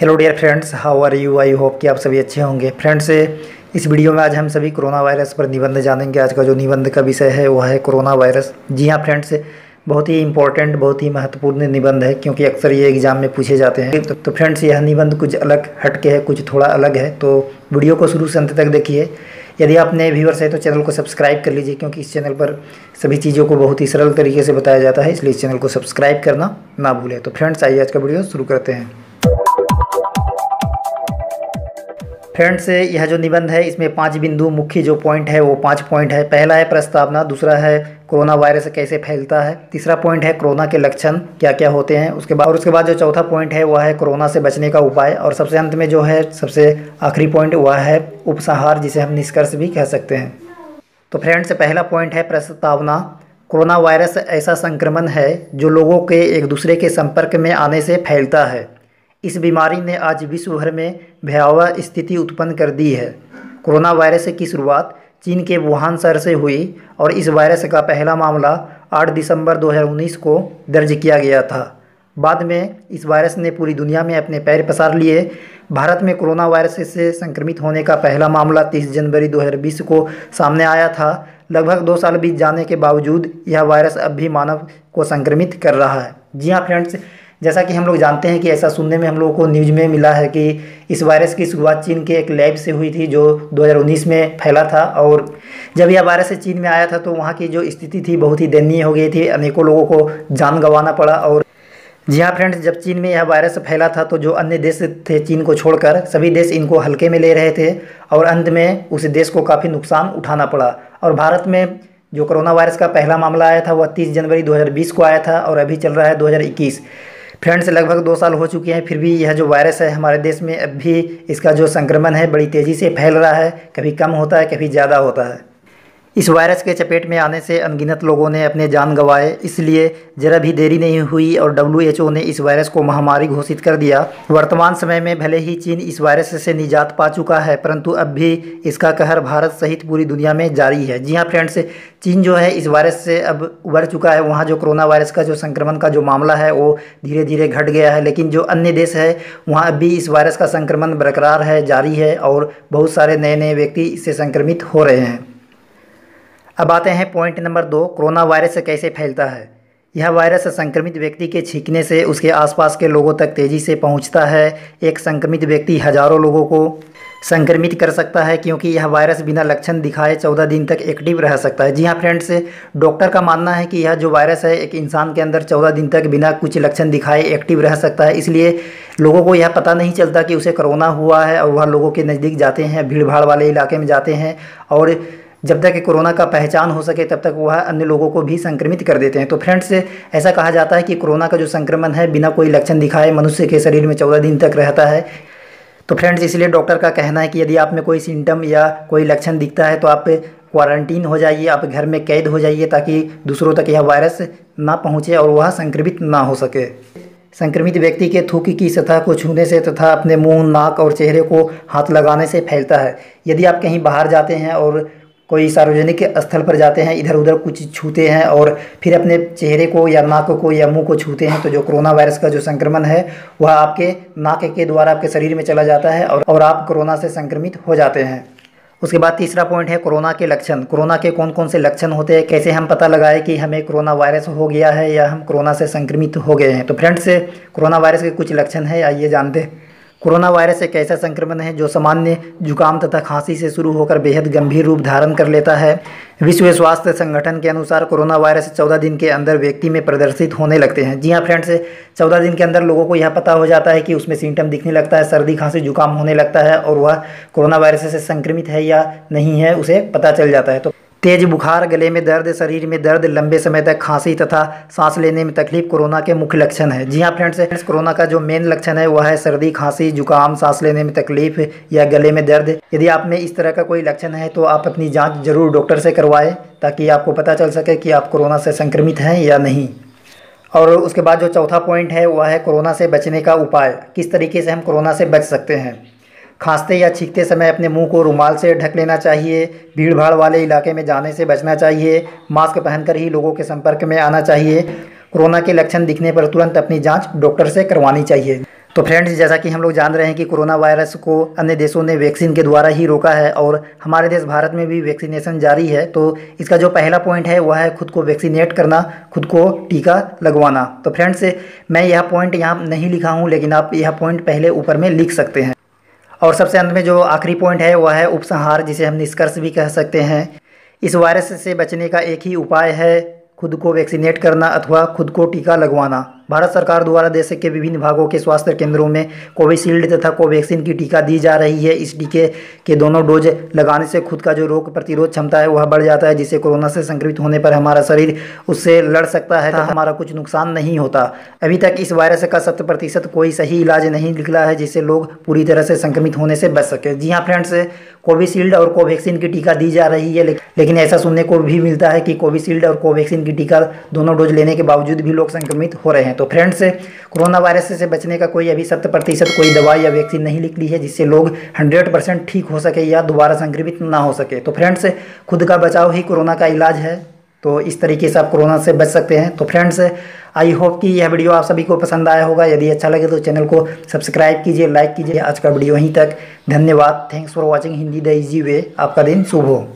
Hello dear friends, how are you. I hope कि आप सभी अच्छे होंगे। फ्रेंड्स, इस वीडियो में आज हम सभी कोरोना वायरस पर निबंध जानेंगे। आज का जो निबंध का विषय है वह है कोरोना वायरस। जी हाँ फ्रेंड्स, बहुत ही इंपॉर्टेंट, बहुत ही महत्वपूर्ण निबंध है, क्योंकि अक्सर ये एग्जाम में पूछे जाते हैं। तो फ्रेंड्स, यह निबंध कुछ अलग हटके है, कुछ थोड़ा अलग है, तो वीडियो को शुरू से अंत तक देखिए। यदि आप नए व्यूअर्स हैं तो चैनल को सब्सक्राइब कर लीजिए, क्योंकि इस चैनल पर सभी चीज़ों को बहुत ही सरल तरीके से बताया जाता है, इसलिए इस चैनल को सब्सक्राइब करना ना भूलें। तो फ्रेंड्स, आइए आज का वीडियो शुरू करते हैं। फ्रेंड्स, यह जो निबंध है इसमें 5 बिंदु मुख्य जो पॉइंट है वो 5 पॉइंट है। पहला है प्रस्तावना, दूसरा है कोरोना वायरस कैसे फैलता है, तीसरा पॉइंट है कोरोना के लक्षण क्या क्या होते हैं, उसके बाद जो चौथा पॉइंट है वह है कोरोना से बचने का उपाय, और सबसे अंत में जो है सबसे आखिरी पॉइंट वह है उपसंहार, जिसे हम निष्कर्ष भी कह सकते हैं। तो फ्रेंड्स, पहला पॉइंट है प्रस्तावना। कोरोना वायरस ऐसा संक्रमण है जो लोगों के एक दूसरे के संपर्क में आने से फैलता है। इस बीमारी ने आज विश्व भर में भयावह स्थिति उत्पन्न कर दी है। कोरोना वायरस की शुरुआत चीन के वुहान शहर से हुई और इस वायरस का पहला मामला 8 दिसंबर 2019 को दर्ज किया गया था। बाद में इस वायरस ने पूरी दुनिया में अपने पैर पसार लिए। भारत में कोरोना वायरस से संक्रमित होने का पहला मामला 30 जनवरी 2020 को सामने आया था। लगभग 2 साल बीत जाने के बावजूद यह वायरस अब भी मानव को संक्रमित कर रहा है। जी हाँ फ्रेंड्स, जैसा कि हम लोग जानते हैं कि ऐसा सुनने में हम लोगों को न्यूज़ में मिला है कि इस वायरस की शुरुआत चीन के एक लैब से हुई थी जो 2019 में फैला था, और जब यह वायरस चीन में आया था तो वहाँ की जो स्थिति थी बहुत ही दयनीय हो गई थी। अनेकों लोगों को जान गंवाना पड़ा। और जी हाँ फ्रेंड्स, जब चीन में यह वायरस फैला था तो जो अन्य देश थे चीन को छोड़कर सभी देश इनको हल्के में ले रहे थे, और अंत में उस देश को काफ़ी नुकसान उठाना पड़ा। और भारत में जो कोरोना वायरस का पहला मामला आया था वह 30 जनवरी 2020 को आया था, और अभी चल रहा है 2021। फ्रेंड्स, लगभग 2 साल हो चुके हैं, फिर भी यह जो वायरस है हमारे देश में अब भी इसका जो संक्रमण है बड़ी तेज़ी से फैल रहा है। कभी कम होता है, कभी ज़्यादा होता है। इस वायरस के चपेट में आने से अनगिनत लोगों ने अपने जान गंवाए, इसलिए जरा भी देरी नहीं हुई और WHO ने इस वायरस को महामारी घोषित कर दिया। वर्तमान समय में भले ही चीन इस वायरस से निजात पा चुका है, परंतु अब भी इसका कहर भारत सहित पूरी दुनिया में जारी है। जी हाँ फ्रेंड्स, चीन जो है इस वायरस से अब उबर चुका है। वहाँ जो कोरोना वायरस का जो संक्रमण का जो मामला है वो धीरे धीरे घट गया है, लेकिन जो अन्य देश है वहाँ अब भी इस वायरस का संक्रमण बरकरार है, जारी है, और बहुत सारे नए नए व्यक्ति इससे संक्रमित हो रहे हैं। अब आते हैं पॉइंट नंबर 2, कोरोना वायरस कैसे फैलता है। यह वायरस संक्रमित व्यक्ति के छींकने से उसके आसपास के लोगों तक तेज़ी से पहुंचता है। एक संक्रमित व्यक्ति हजारों लोगों को संक्रमित कर सकता है, क्योंकि यह वायरस बिना लक्षण दिखाए 14 दिन तक एक्टिव रह सकता है। जी हाँ फ्रेंड्स, डॉक्टर का मानना है कि यह जो वायरस है एक इंसान के अंदर 14 दिन तक बिना कुछ लक्षण दिखाए एक्टिव रह सकता है। इसलिए लोगों को यह पता नहीं चलता कि उसे कोरोना हुआ है, और वह लोगों के नज़दीक जाते हैं, भीड़ भाड़ वाले इलाके में जाते हैं, और जब तक कि कोरोना का पहचान हो सके तब तक वह अन्य लोगों को भी संक्रमित कर देते हैं। तो फ्रेंड्स, ऐसा कहा जाता है कि कोरोना का जो संक्रमण है बिना कोई लक्षण दिखाए मनुष्य के शरीर में 14 दिन तक रहता है। तो फ्रेंड्स, इसलिए डॉक्टर का कहना है कि यदि आप में कोई सिम्टम या कोई लक्षण दिखता है तो आप क्वारंटीन हो जाइए, आप घर में कैद हो जाइए, ताकि दूसरों तक यह वायरस ना पहुँचे और वह संक्रमित ना हो सके। संक्रमित व्यक्ति के थूक की सतह को छूने से तथा अपने मुंह, नाक और चेहरे को हाथ लगाने से फैलता है। यदि आप कहीं बाहर जाते हैं और कोई सार्वजनिक स्थल पर जाते हैं, इधर उधर कुछ छूते हैं और फिर अपने चेहरे को या नाक को या मुंह को छूते हैं, तो जो कोरोना वायरस का जो संक्रमण है वह आपके नाक के द्वारा आपके शरीर में चला जाता है और आप कोरोना से संक्रमित हो जाते हैं। उसके बाद तीसरा पॉइंट है कोरोना के लक्षण। कोरोना के कौन कौन से लक्षण होते हैं, कैसे हम पता लगाएं कि हमें कोरोना वायरस हो गया है या हम कोरोना से संक्रमित हो गए हैं। तो फ्रेंड्स, कोरोना वायरस के कुछ लक्षण हैं, आइए जानते हैं। कोरोना वायरस एक ऐसा संक्रमण है जो सामान्य जुकाम तथा खांसी से शुरू होकर बेहद गंभीर रूप धारण कर लेता है। विश्व स्वास्थ्य संगठन के अनुसार कोरोना वायरस 14 दिन के अंदर व्यक्ति में प्रदर्शित होने लगते हैं। जी हाँ फ्रेंड्स, 14 दिन के अंदर लोगों को यह पता हो जाता है कि उसमें सिम्टम दिखने लगता है, सर्दी खांसी जुकाम होने लगता है, और वह कोरोना वायरस से संक्रमित है या नहीं है उसे पता चल जाता है। तो तेज बुखार, गले में दर्द, शरीर में दर्द, लंबे समय तक खांसी तथा सांस लेने में तकलीफ कोरोना के मुख्य लक्षण है। जी हाँ फ्रेंड्स, कोरोना का जो मेन लक्षण है वह है सर्दी, खांसी, जुकाम, सांस लेने में तकलीफ या गले में दर्द। यदि आप में इस तरह का कोई लक्षण है तो आप अपनी जांच जरूर डॉक्टर से करवाएं, ताकि आपको पता चल सके कि आप कोरोना से संक्रमित हैं या नहीं। और उसके बाद जो चौथा पॉइंट है वह है कोरोना से बचने का उपाय। किस तरीके से हम कोरोना से बच सकते हैं। खांसते या छींकते समय अपने मुंह को रुमाल से ढक लेना चाहिए। भीड़ भाड़ वाले इलाके में जाने से बचना चाहिए। मास्क पहनकर ही लोगों के संपर्क में आना चाहिए। कोरोना के लक्षण दिखने पर तुरंत अपनी जांच डॉक्टर से करवानी चाहिए। तो फ्रेंड्स, जैसा कि हम लोग जान रहे हैं कि कोरोना वायरस को अन्य देशों ने वैक्सीन के द्वारा ही रोका है और हमारे देश भारत में भी वैक्सीनेशन जारी है। तो इसका जो पहला पॉइंट है वह है खुद को वैक्सीनेट करना, खुद को टीका लगवाना। तो फ्रेंड्स, मैं यह पॉइंट यहाँ नहीं लिखा हूँ, लेकिन आप यह पॉइंट पहले ऊपर में लिख सकते हैं। और सबसे अंत में जो आखिरी पॉइंट है वह है उपसंहार, जिसे हम निष्कर्ष भी कह सकते हैं। इस वायरस से बचने का एक ही उपाय है खुद को वैक्सीनेट करना अथवा खुद को टीका लगवाना। भारत सरकार द्वारा देश के विभिन्न भागों के स्वास्थ्य केंद्रों में कोविशील्ड तथा कोवैक्सीन की टीका दी जा रही है। इस टीके के दोनों डोज लगाने से खुद का जो रोग प्रतिरोध क्षमता है वह बढ़ जाता है, जिससे कोरोना से संक्रमित होने पर हमारा शरीर उससे लड़ सकता है तथा हमारा कुछ नुकसान नहीं होता। अभी तक इस वायरस का 100% कोई सही इलाज नहीं निकला है जिससे लोग पूरी तरह से संक्रमित होने से बच सके। जी हाँ फ्रेंड्स, कोविशील्ड और कोवैक्सीन की टीका दी जा रही है, लेकिन ऐसा सुनने को भी मिलता है कि कोविशील्ड और कोवैक्सीन की टीका दोनों डोज लेने के बावजूद भी लोग संक्रमित हो रहे हैं। तो फ्रेंड्स, कोरोना वायरस से बचने का कोई अभी 100% कोई दवाई या वैक्सीन नहीं निकली है जिससे लोग 100% ठीक हो सके या दोबारा संक्रमित ना हो सके। तो फ्रेंड्स, खुद का बचाव ही कोरोना का इलाज है, तो इस तरीके से आप कोरोना से बच सकते हैं। तो फ्रेंड्स, आई होप कि यह वीडियो आप सभी को पसंद आया होगा। यदि अच्छा लगे तो चैनल को सब्सक्राइब कीजिए, लाइक कीजिए। आज का वीडियो यहीं तक। धन्यवाद। Thanks for watching Hindi the easy way. आपका दिन शुभ हो।